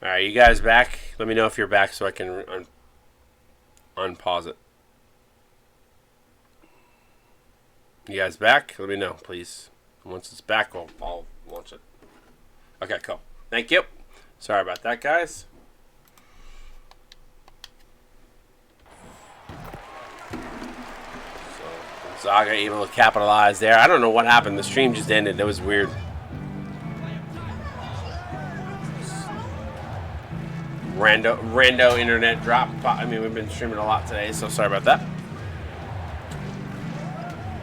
All right, you guys back? Let me know if you're back so I can unpause it. You guys back? Let me know, please. Once it's back, I'll launch it. Okay, cool. Thank you. Sorry about that, guys. So, Gonzaga able to capitalize there. I don't know what happened. The stream just ended. That was weird. Rando internet drop. I mean, we've been streaming a lot today, so sorry about that.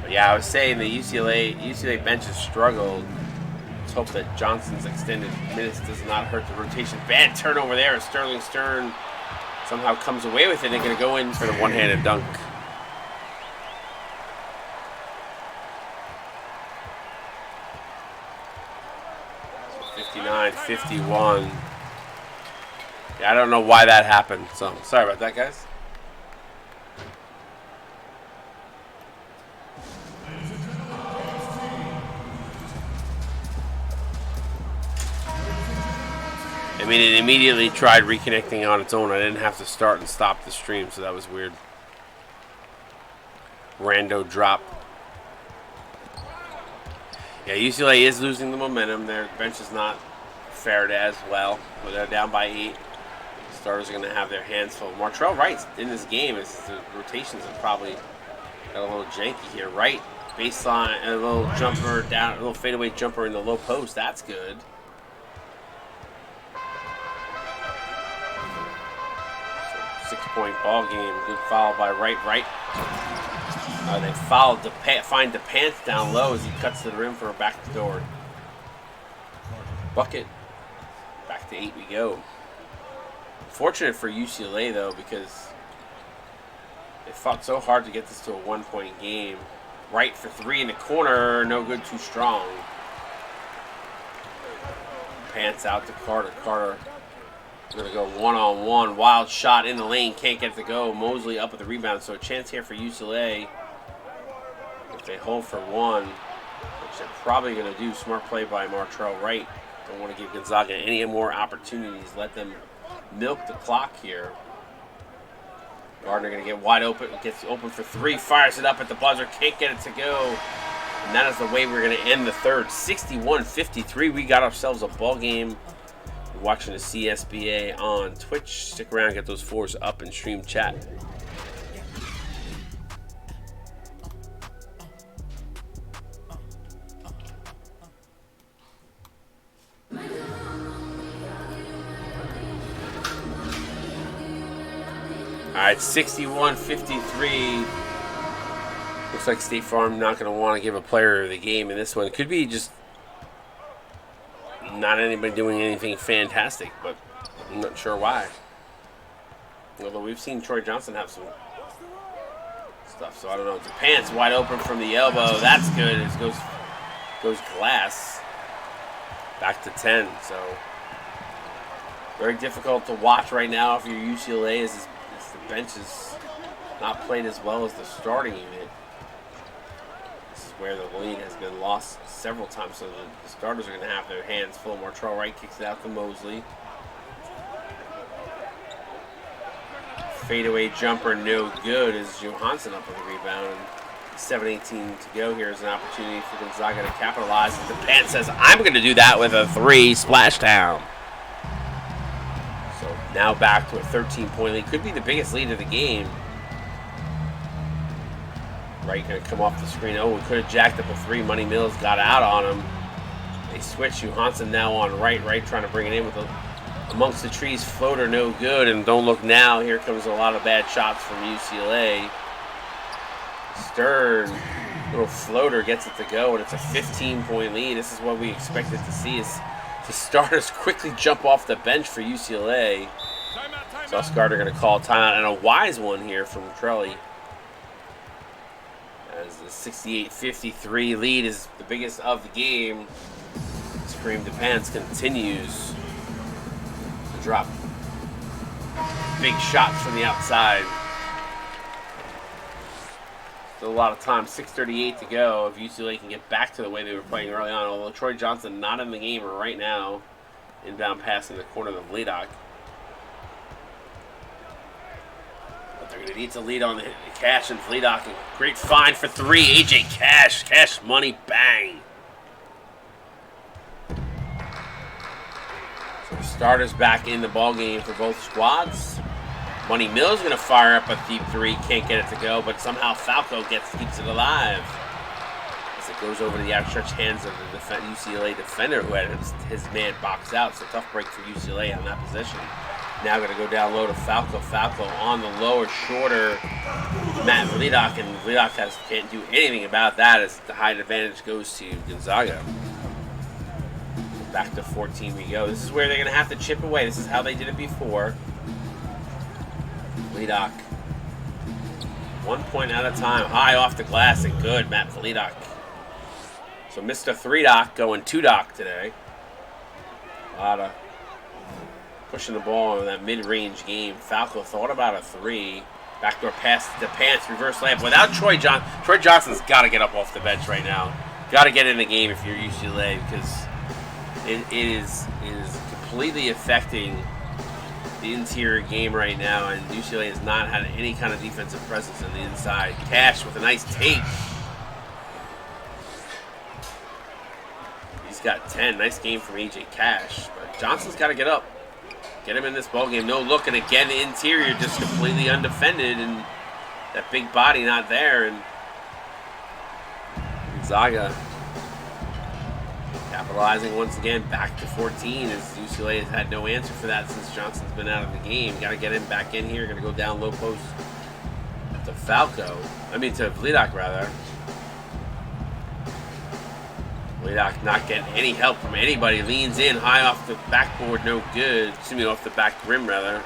But yeah, I was saying the UCLA bench has struggled. Let's hope that Johnson's extended minutes does not hurt the rotation. Bad turnover there. Sterling Stern somehow comes away with it and going to go in for the one-handed dunk. So 59-51. Yeah, I don't know why that happened, so sorry about that, guys. I mean, it immediately tried reconnecting on its own. I didn't have to start and stop the stream, so that was weird. Rando drop. Yeah, UCLA is losing the momentum. Their bench is not fared as well, but they're down by 8. Starters are going to have their hands full. Martrell Wright in this game, is the rotations have probably got a little janky here. Wright, baseline, a little jumper down, a little fadeaway jumper in the low post. That's good. So 6-point ball game. Good foul by Wright. They fouled find DePants down low as he cuts to the rim for a backdoor bucket. Back to 8 we go. Fortunate for UCLA, though, because they fought so hard to get this to a 1-point game. Right for 3 in the corner. No good, too strong. Pants out to Carter. Carter going to go one-on-one. Wild shot in the lane. Can't get it to go. Mosley up with the rebound. So a chance here for UCLA. If they hold for 1, which they're probably going to do. Smart play by Martrell Wright. Don't want to give Gonzaga any more opportunities. Let them milk the clock here. Gardner going to get wide open. Gets open for 3. Fires it up at the buzzer. Can't get it to go. And that is the way we're going to end the third. 61-53. We got ourselves a ball game. We're watching the CSBA on Twitch. Stick around. Get those 4s up in stream chat. All right, 61-53. Looks like State Farm not going to want to give a player of the game in this one. It could be just not anybody doing anything fantastic, but I'm not sure why. Although we've seen Troy Johnson have some stuff, so I don't know. The pants wide open from the elbow. That's good. It goes glass. Back to 10. So very difficult to watch right now if you're UCLA as the bench is not played as well as the starting unit. This is where the lead has been lost several times, so the starters are going to have their hands full. Martrell Wright kicks it out to Mosley. Fadeaway jumper, no good, as Johansson up with the rebound. 7:18 to go. Here's an opportunity for Gonzaga to capitalize. The Pan says, I'm going to do that with a 3 splashdown. So now back to a 13-point lead. Could be the biggest lead of the game. Wright going to come off the screen. Oh, we could have jacked up a 3. Money Mills got out on him. They switch. Johansson now on Wright. Wright trying to bring it in with a amongst the trees floater, no good. And don't look now. Here comes a lot of bad shots from UCLA. Stern, little floater, gets it to go, and it's a 15-point lead. This is what we expected to see, is the starters quickly jump off the bench for UCLA. So Carter going to call timeout, and a wise one here from Trelly. As the 68-53 lead is the biggest of the game. Scream to Pants continues to drop big shots from the outside. Still a lot of time, 6:38 to go. If UCLA can get back to the way they were playing early on, although Troy Johnson not in the game right now. Inbound pass in the corner of Vledock. But they're going to need to lead on the Cash and Vledock. Great find for 3. AJ Cash. Cash money. Bang. So the starters back in the ball game for both squads. Money Mills going to fire up a deep 3. Can't get it to go, but somehow Falco keeps it alive. As it goes over to the outstretched hands of the UCLA defender who had his man boxed out. So tough break for UCLA on that possession. Now going to go down low to Falco. Falco on the lower, shorter Matt Vledock, and Vledock can't do anything about that as the height advantage goes to Gonzaga. Back to 14 we go. This is where they're going to have to chip away. This is how they did it before. Vledock. 1 point at a time. High off the glass and good. Matt Vledock. So Mr. 3-Dock going 2-Dock today. A lot of pushing the ball in that mid-range game. Falco thought about a 3. Backdoor pass to Pants. Reverse layup without Troy Johnson. Troy Johnson's got to get up off the bench right now. Got to get in the game if you're UCLA because it is completely affecting the interior game right now, and UCLA has not had any kind of defensive presence on the inside. Cash with a nice take. He's got 10. Nice game from AJ Cash. But Johnson's got to get up. Get him in this ball game. No look, and again, the interior just completely undefended, and that big body not there. And Gonzaga capitalizing once again, back to 14 as UCLA has had no answer for that since Johnson's been out of the game. Got to get him back in here. Going to go down low post to Vledock rather. Vledock not getting any help from anybody. Leans in high off the backboard, no good. Excuse me, off the back rim rather.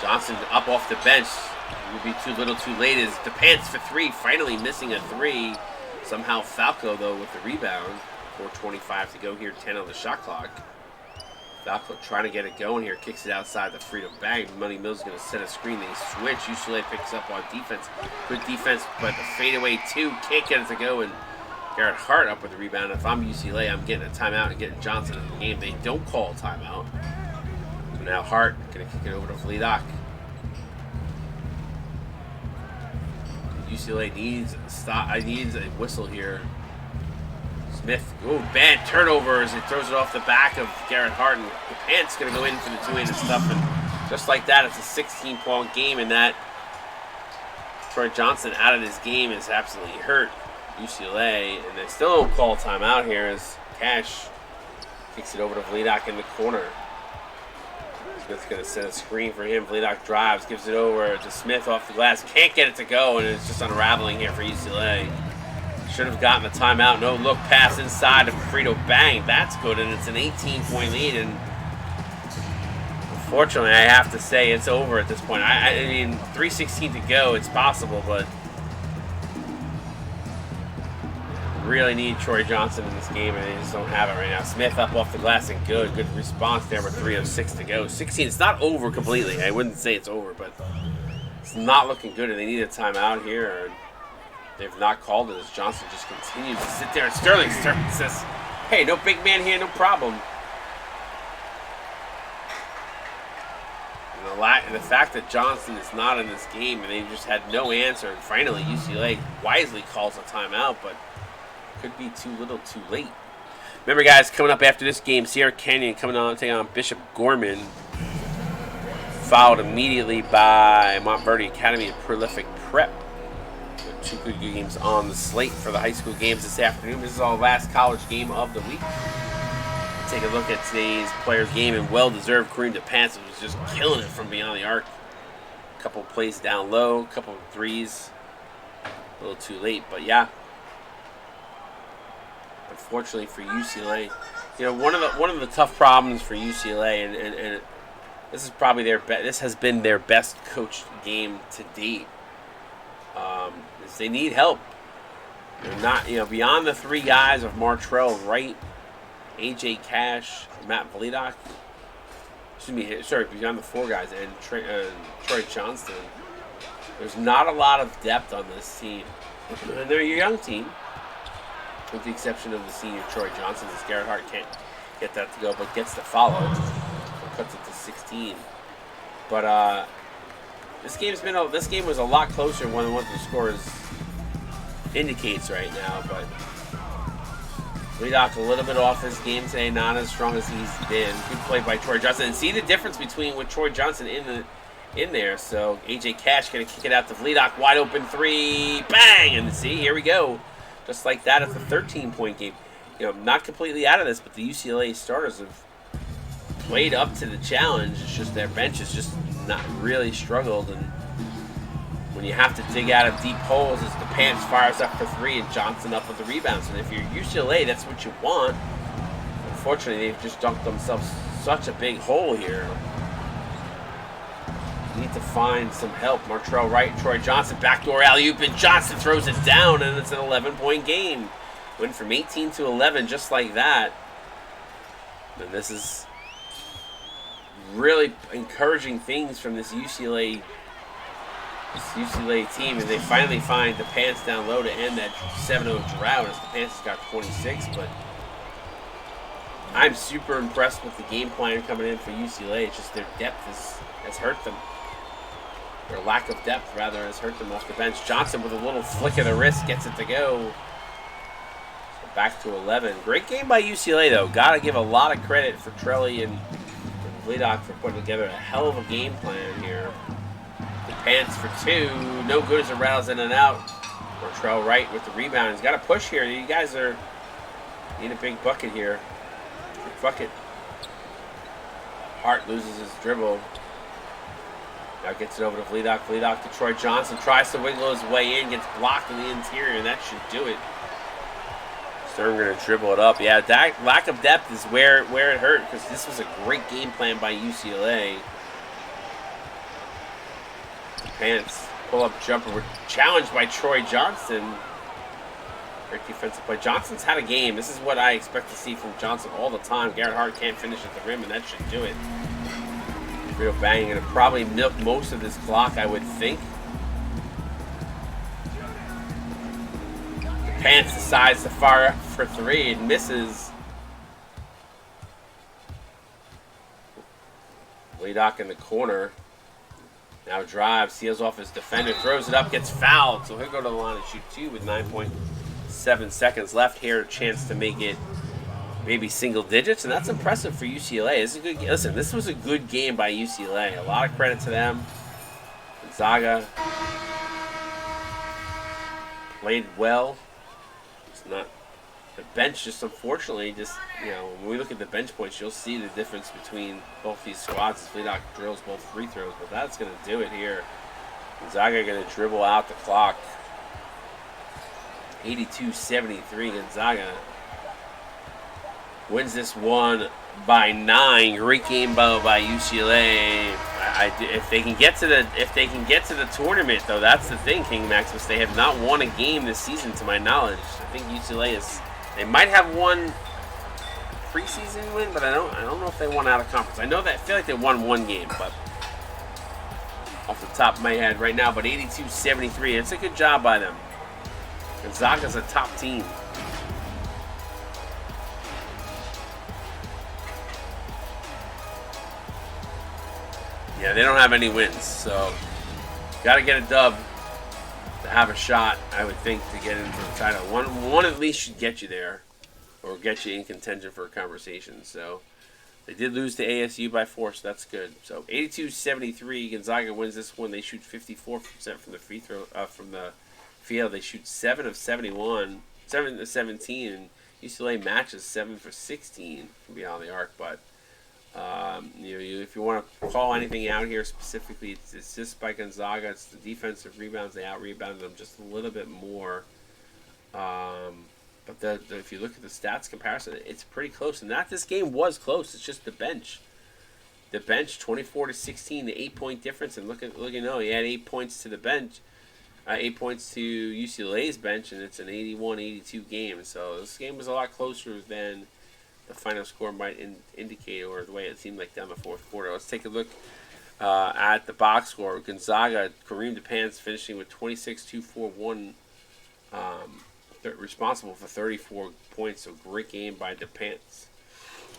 Johnson up off the bench. It would be too little, too late. Is the Pants for 3, finally missing a 3. Somehow Falco though with the rebound. 4:25 to go here, 10 on the shot clock. Falco trying to get it going here, kicks it outside the free to bang. Money Mills going to set a screen. They switch. UCLA picks up on defense. Good defense, but the fadeaway 2 can't get it to go. And Garrett Hart up with the rebound. If I'm UCLA, I'm getting a timeout and getting Johnson in the game. They don't call a timeout. So now Hart going to kick it over to Vledock. UCLA needs a whistle here. Smith, bad turnover as it throws it off the back of Garrett Hart, and the Pants going to go in for the two-handed stuff, and just like that, it's a 16-point game, and that Troy Johnson out of this game is absolutely hurt UCLA, and they still don't call timeout here as Cash kicks it over to Vledock in the corner. Smith's going to set a screen for him. Vledock drives, gives it over to Smith off the glass, can't get it to go, and it's just unraveling here for UCLA. Should have gotten the timeout. No look pass inside of Frito. Bang. That's good, and it's an 18-point lead. And unfortunately, I have to say it's over at this point. I mean, 3:16 to go. It's possible, but really need Troy Johnson in this game, and they just don't have it right now. Smith up off the glass and good. Good response there with 3:06 to go. 16. It's not over completely. I wouldn't say it's over, but it's not looking good, and they need a timeout here. They've not called it as Johnson just continues to sit there. And Sterling says, hey, no big man here, no problem. And the fact that Johnson is not in this game and they just had no answer. And finally, UCLA wisely calls a timeout, but could be too little too late. Remember, guys, coming up after this game, Sierra Canyon coming on taking on Bishop Gorman. Followed immediately by Montverde Academy and Prolific Prep. 2 good games on the slate for the high school games this afternoon. This is our last college game of the week. Take a look at today's players' game, and well-deserved Kareem DePance was just killing it from beyond the arc. A couple plays down low, a couple of threes. A little too late, but yeah. Unfortunately for UCLA, you know, one of the tough problems for UCLA, and this is probably this has been their best coached game to date. Is they need help. They're not, beyond the 3 guys of Martrell Wright, AJ Cash, Matt Vledock. Beyond the 4 guys and Troy Johnston. There's not a lot of depth on this team. And they're a young team, with the exception of the senior Troy Johnson, as Garrett Hart get that to go, but gets the follow. So cuts it to 16. But this game was a lot closer than what the score indicates right now. But Leadock a little bit off his game today, not as strong as he's been. Good play by Troy Johnson, and see the difference with Troy Johnson in there. So AJ Cash gonna kick it out to Leadock, wide open three, bang, and see, here we go, just like that. It's a 13-point game. Not completely out of this, but the UCLA starters have played up to the challenge. It's just their bench has just not really struggled, and when you have to dig out of deep holes, as the Pants fires up for three and Johnson up with the rebounds. And if you're UCLA, that's what you want. Unfortunately, they've just dunked themselves such a big hole here. Need to find some help. Martrell Wright, Troy Johnson, backdoor alley-oop, and Johnson throws it down, and it's an 11-point game. Went from 18 to 11 just like that. And this is really encouraging things from this UCLA team, and they finally find the Pants down low to end that 7-0 drought, as the Pants got 26. But I'm super impressed with the game plan coming in for UCLA. It's just their depth has hurt them. Their lack of depth, rather, has hurt them off the bench. Johnson with a little flick of the wrist gets it to go. So back to 11. Great game by UCLA, though. Got to give a lot of credit for Trelly and Leadock for putting together a hell of a game plan here. The Pants for two. No good as it rattles in and out. Martrell Wright with the rebound. He's got to push here. You guys need a big bucket here. Big bucket. Hart loses his dribble. Now gets it over to Leadock. Leadock to Troy Johnson. Tries to wiggle his way in. Gets blocked in the interior, and that should do it. Stern going to dribble it up. Yeah, that lack of depth is where it hurt, because this was a great game plan by UCLA. Pants pull-up jumper. We're challenged by Troy Johnson. Great defensive play. Johnson's had a game. This is what I expect to see from Johnson all the time. Garrett Hart can't finish at the rim, and that should do it. Real bang, and it'll probably milk most of this clock, I would think. The Pants decides to fire up for three and misses. Leadock in the corner. Now drives, seals off his defender, throws it up, gets fouled. So he'll go to the line and shoot two with 9.7 seconds left here. A chance to make it maybe single digits, and that's impressive for UCLA. This is a good. Listen, this was a good game by UCLA. A lot of credit to them. Gonzaga played well. It's not the bench. Just unfortunately, when we look at the bench points, you'll see the difference between both these squads. As Leadock drills both free throws, but that's going to do it here. Gonzaga going to dribble out the clock. 82-73. Gonzaga wins this one by 9. Great game by UCLA. If they can get to the tournament, though, that's the thing, King Maximus. They have not won a game this season, to my knowledge. I think UCLA they might have one preseason win, but I don't know if they won out of conference. I feel like they won one game, but off the top of my head right now. But 82-73. It's a good job by them. Gonzaga's a top team. Yeah, they don't have any wins, so got to get a dub to have a shot, I would think, to get into the title. One at least should get you there, or get you in contention for a conversation. So they did lose to ASU by 4, so that's good. So 82-73, Gonzaga wins this one. They shoot 54% from the from the field. They shoot 7 of 71, 7 of 17, and UCLA matches 7 for 16 from beyond the arc, but. If you want to call anything out here specifically, it's just by Gonzaga. It's the defensive rebounds. They out-rebounded them just a little bit more. But if you look at the stats comparison, it's pretty close. And this game was close. It's just the bench. The bench, 24-16, the 8-point difference. And look, you had 8 points to the bench. 8 points to UCLA's bench, and it's an 81-82 game. So this game was a lot closer than the final score might indicate, or the way it seemed like down the fourth quarter. Let's take a look at the box score. Gonzaga, Kareem DePants finishing with 26-2-4-1, responsible for 34 points. So great game by DePants.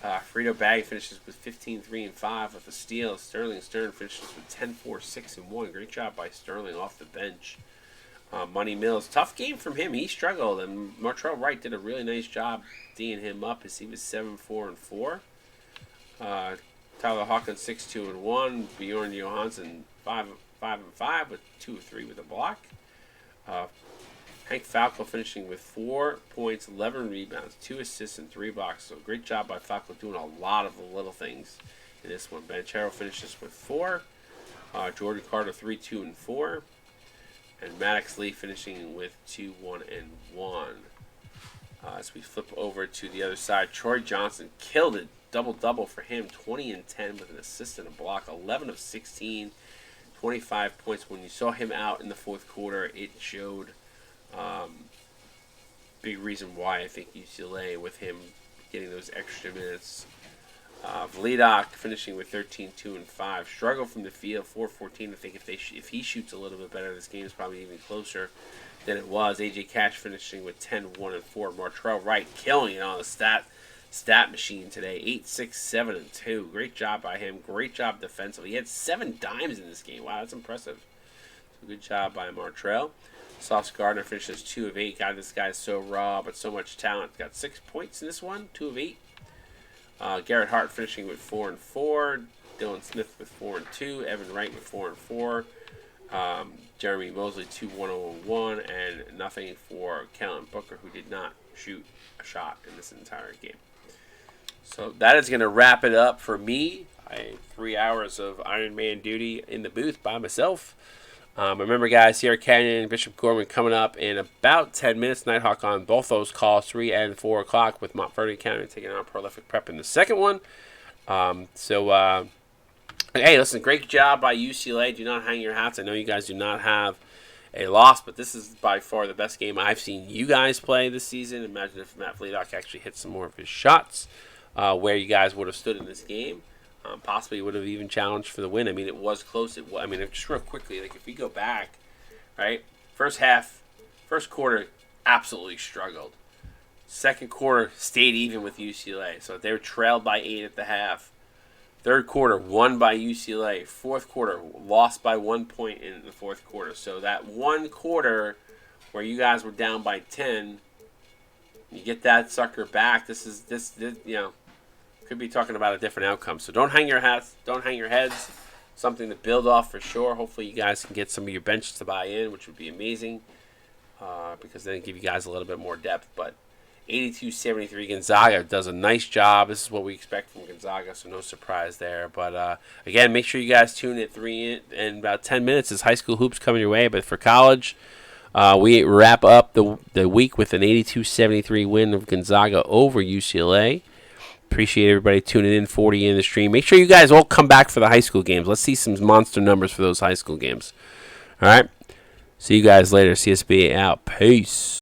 Frito Bag finishes with 15, 3, and 5 with a steal. Sterling Stern finishes with 10, 4, 6, and 1. Great job by Sterling off the bench. Money Mills, tough game from him. He struggled, and Martrell Wright did a really nice job D'ing him up as he was 7, 4, and 4. Tyler Hawkins 6, 2, and 1. Bjorn Johansson 5, 5, and 5 with 2 of 3 with a block. Hank Falco finishing with 4 points, 11 rebounds, 2 assists, and 3 blocks. So great job by Falco doing a lot of the little things in this one. Banchero finishes with 4. Jordan Carter 3, 2, and 4. And Maddox Lee finishing with 2, 1, and 1. As we flip over to the other side, Troy Johnson killed it. Double-double for him, 20 and 10 with an assist and a block, 11 of 16, 25 points. When you saw him out in the fourth quarter, it showed big reason why I think UCLA, with him getting those extra minutes. Vlidoc finishing with 13, 2, and 5. Struggle from the field, 4-14. I think if he shoots a little bit better, this game is probably even closer than it was. AJ Cash finishing with 10, 1, and 4. Martrell Wright killing it on the stat machine today, 8, 6, 7, and 2. Great job by him. Great job defensively. He had 7 dimes in this game. Wow, that's impressive. So good job by Martrell. Sauce Gardner finishes 2 of 8. God, this guy is so raw, but so much talent. Got 6 points in this one, 2 of 8. Garrett Hart finishing with 4 and 4. Dylan Smith with 4 and 2. Evan Wright with 4 and 4. Jeremy Mosley 2, 1, 0, 1, and nothing for Kellen Booker, who did not shoot a shot in this entire game. So that is going to wrap it up for me. 3 hours of Iron Man duty in the booth by myself. Remember, guys, Sierra Canyon, Bishop Gorman coming up in about 10 minutes. Nighthawk on both those calls, 3 and 4 o'clock, with Montverde County taking on Prolific Prep in the second one. Hey, listen, great job by UCLA. Do not hang your hats. I know you guys do not have a loss, but this is by far the best game I've seen you guys play this season. Imagine if Matt Vlidoc actually hit some more of his shots, where you guys would have stood in this game. Possibly would have even challenged for the win. I mean, it was close. Just real quickly, like if we go back, right? First quarter, absolutely struggled. Second quarter, stayed even with UCLA. So they were trailed by 8 at the half. Third quarter, won by UCLA. Fourth quarter, lost by 1 point in the fourth quarter. So that one quarter where you guys were down by 10, you get that sucker back. This could be talking about a different outcome. So don't hang your hats, don't hang your heads. Something to build off for sure. Hopefully you guys can get some of your benches to buy in, which would be amazing, because then it'd give you guys a little bit more depth. But 82-73, Gonzaga does a nice job. This is what we expect from Gonzaga, so no surprise there. But again, make sure you guys tune at 3 in about 10 minutes as high school hoops coming your way. But for college, we wrap up the week with an 82-73 win of Gonzaga over UCLA. Appreciate everybody tuning in, 40 in the stream. Make sure you guys all come back for the high school games. Let's see some monster numbers for those high school games. All right? See you guys later. CSBA out. Peace.